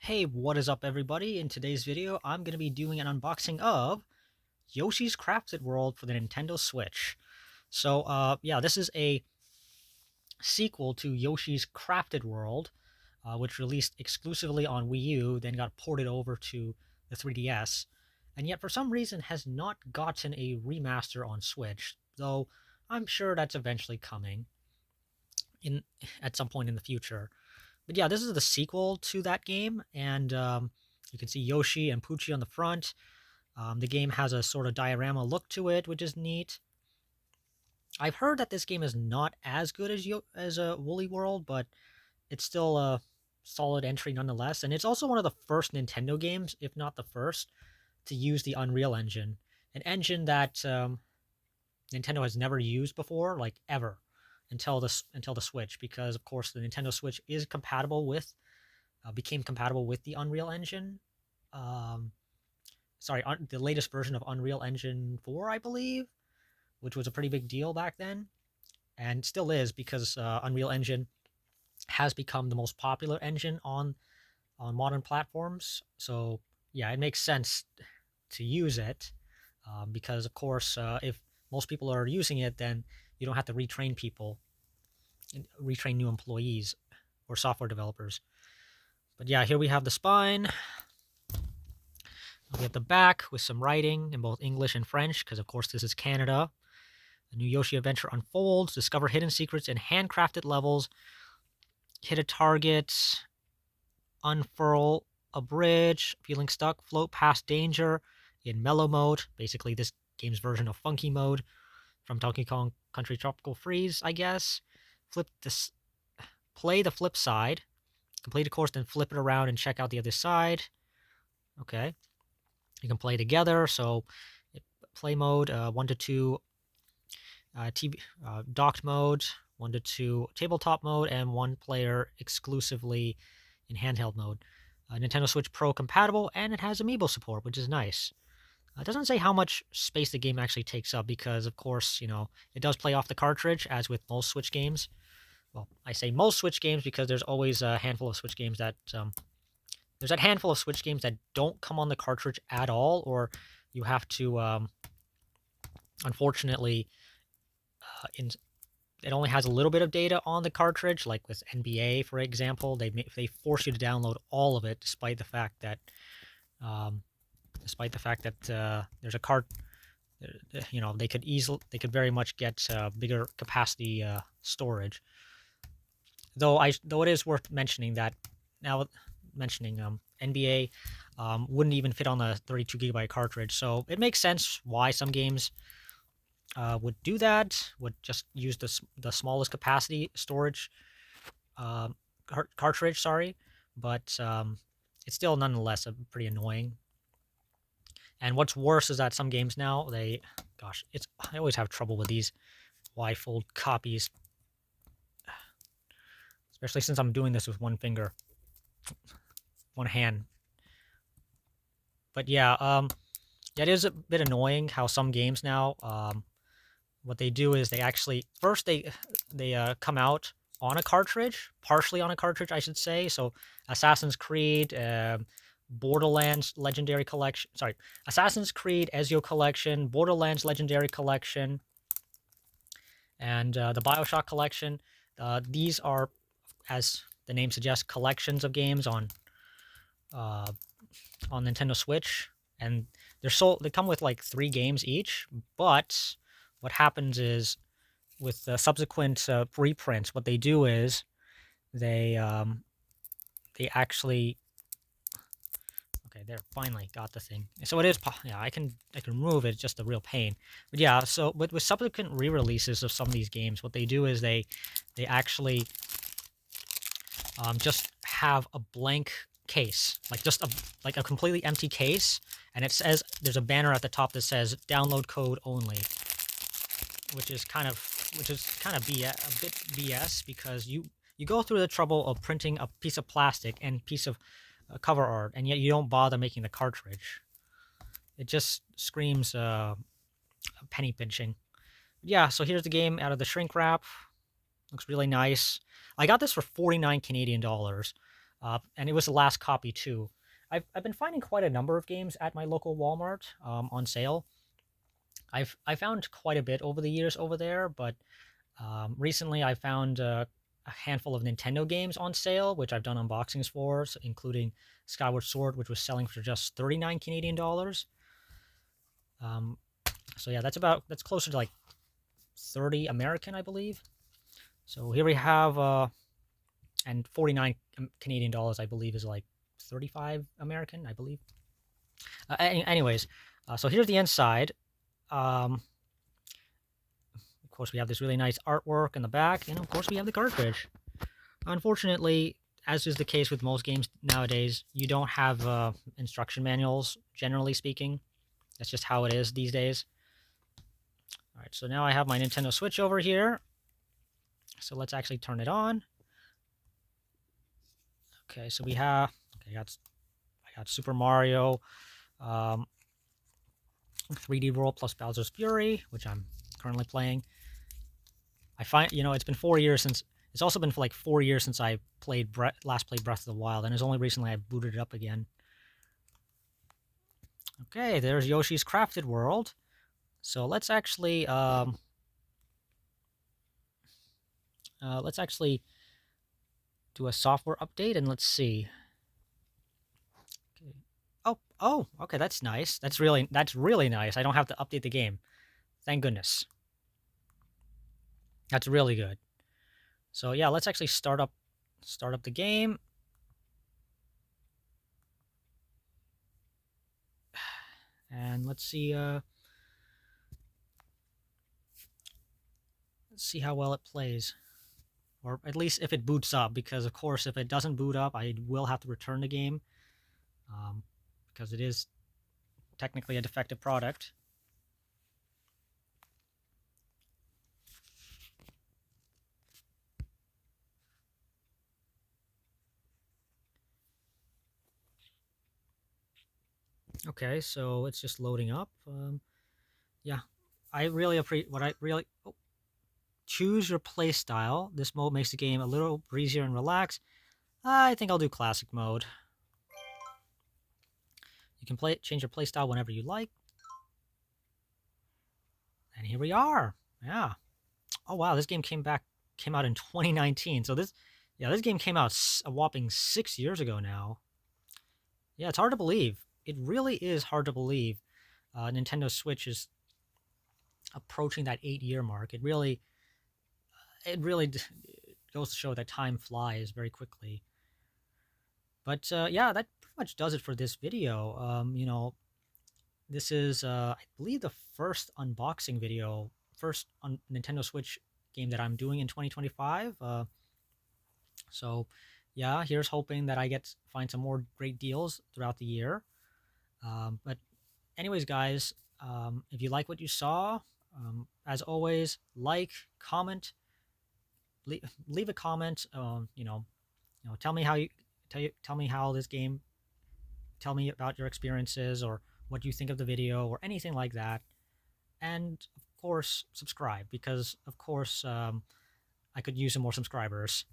Hey, what is up everybody? In today's video, I'm going to be doing an unboxing of Yoshi's Crafted World for the Nintendo Switch. So, this is a sequel to Yoshi's Crafted World, which released exclusively on Wii U, then got ported over to the 3DS, and yet for some reason has not gotten a remaster on Switch, though I'm sure that's eventually coming in at some point in the future. But yeah, this is the sequel to that game, and you can see Yoshi and Poochie on the front. The game has a sort of diorama look to it, which is neat. I've heard that this game is not as good as a Woolly World, but it's still a solid entry nonetheless. And it's also one of the first Nintendo games, if not the first, to use the Unreal Engine, an engine that Nintendo has never used before, like ever, until the Switch, because of course the Nintendo Switch is compatible with became compatible with the Unreal Engine. Um, the latest version of Unreal Engine 4, I believe, which was a pretty big deal back then, and still is because Unreal Engine has become the most popular engine on modern platforms. So yeah, it makes sense to use it because, of course, if most people are using it, then you don't have to retrain new employees or software developers. But yeah, here we have the spine. We have the back with some writing in both English and French, because of course this is Canada. The new Yoshi adventure unfolds. Discover hidden secrets in handcrafted levels. Hit a target. Unfurl a bridge. Feeling stuck. Float past danger in mellow mode. Basically, this game's version of funky mode from Donkey Kong Country Tropical Freeze, I guess. Flip this. Play the flip side. Complete a course, then flip it around and check out the other side. Okay. You can play together. So, play mode 1 to 2 TV, docked mode, 1 to 2 tabletop mode, and 1 player exclusively in handheld mode. Nintendo Switch Pro compatible, and it has amiibo support, which is nice. It doesn't say how much space the game actually takes up because, of course, it does play off the cartridge, as with most Switch games. Well, I say most Switch games because there's always a handful of Switch games that there's that handful of Switch games that don't come on the cartridge at all, or you have to, unfortunately, in it only has a little bit of data on the cartridge, like with NBA, for example. They force you to download all of it, um, despite the fact that there's a cart. They could very much get bigger capacity storage. Though it is worth mentioning that now mentioning NBA wouldn't even fit on the 32 gigabyte cartridge, so it makes sense why some games would do that, would just use the smallest capacity storage cartridge, sorry, but it's still nonetheless pretty annoying. And what's worse is that some games now, I always have trouble with these Y-fold copies, especially since I'm doing this with one finger, one hand. But yeah, it is a bit annoying how some games now, what they do is they actually first they come out on a cartridge, partially on a cartridge, I should say. So Assassin's Creed, Borderlands Legendary Collection, sorry, Assassin's Creed Ezio Collection, Borderlands Legendary Collection, and the Bioshock Collection. These are, as the name suggests, collections of games uh, on Nintendo Switch, and they come with like 3 games each. But what happens is, with the subsequent reprints, what they do is they actually, okay, there, finally got the thing. So it is, yeah, I can remove it. It's just a real pain. But yeah, so with subsequent re-releases of some of these games, what they do is they actually just have a blank case, like a completely empty case, and it says there's a banner at the top that says download code only, which is kind of a bit BS, because you go through the trouble of printing a piece of plastic and piece of cover art, and yet you don't bother making the cartridge. It just screams penny pinching. Yeah, so here's the game out of the shrink wrap. Looks really nice. I got this for 49 Canadian dollars. and it was the last copy too. I've been finding quite a number of games at my local Walmart on sale. I found quite a bit over the years over there, but recently I found a handful of Nintendo games on sale, which I've done unboxings for, so including Skyward Sword, which was selling for just 39 Canadian dollars. Um, so yeah, that's closer to like 30 American, I believe. So here we have and 49 Canadian dollars, I believe, is like 35 American, I believe. Anyways, so here's the inside. Um, of course, we have this really nice artwork in the back, and of course, we have the cartridge. Unfortunately, as is the case with most games nowadays, you don't have instruction manuals, generally speaking. That's just how it is these days. All right, so now I have my Nintendo Switch over here. So let's actually turn it on. Okay, so we have, okay, I got Super Mario 3D World plus Bowser's Fury, which I'm currently playing. I find, it's been 4 years since, it's also been for like 4 years since I last played Breath of the Wild, and it's only recently I booted it up again. Okay, there's Yoshi's Crafted World. So let's actually do a software update, and let's see. Okay. Oh, okay, that's nice. That's really nice. I don't have to update the game. Thank goodness. That's really good. So yeah, let's actually start up the game. And let's see how well it plays. Or at least if it boots up, because of course if it doesn't boot up, I will have to return the game. Because it is technically a defective product. Okay, so it's just loading up. Yeah, I really appreciate what I really choose your play style. This mode makes the game a little breezier and relaxed. I think I'll do classic mode. You can change your play style whenever you like. And here we are. Yeah. Oh wow, this game came out in 2019. So this game came out a whopping 6 years ago now. Yeah, it's hard to believe. It really is hard to believe. Nintendo Switch is approaching that 8-year mark. It really goes to show that time flies very quickly. But yeah, that pretty much does it for this video. This is, I believe, the first unboxing video, first on Nintendo Switch game that I'm doing in 2025. So, yeah, here's hoping that I find some more great deals throughout the year. But anyways, guys, if you like what you saw, as always, like, comment, leave a comment. Tell me how this game. Tell me about your experiences or what you think of the video or anything like that. And of course, subscribe, because of course I could use some more subscribers.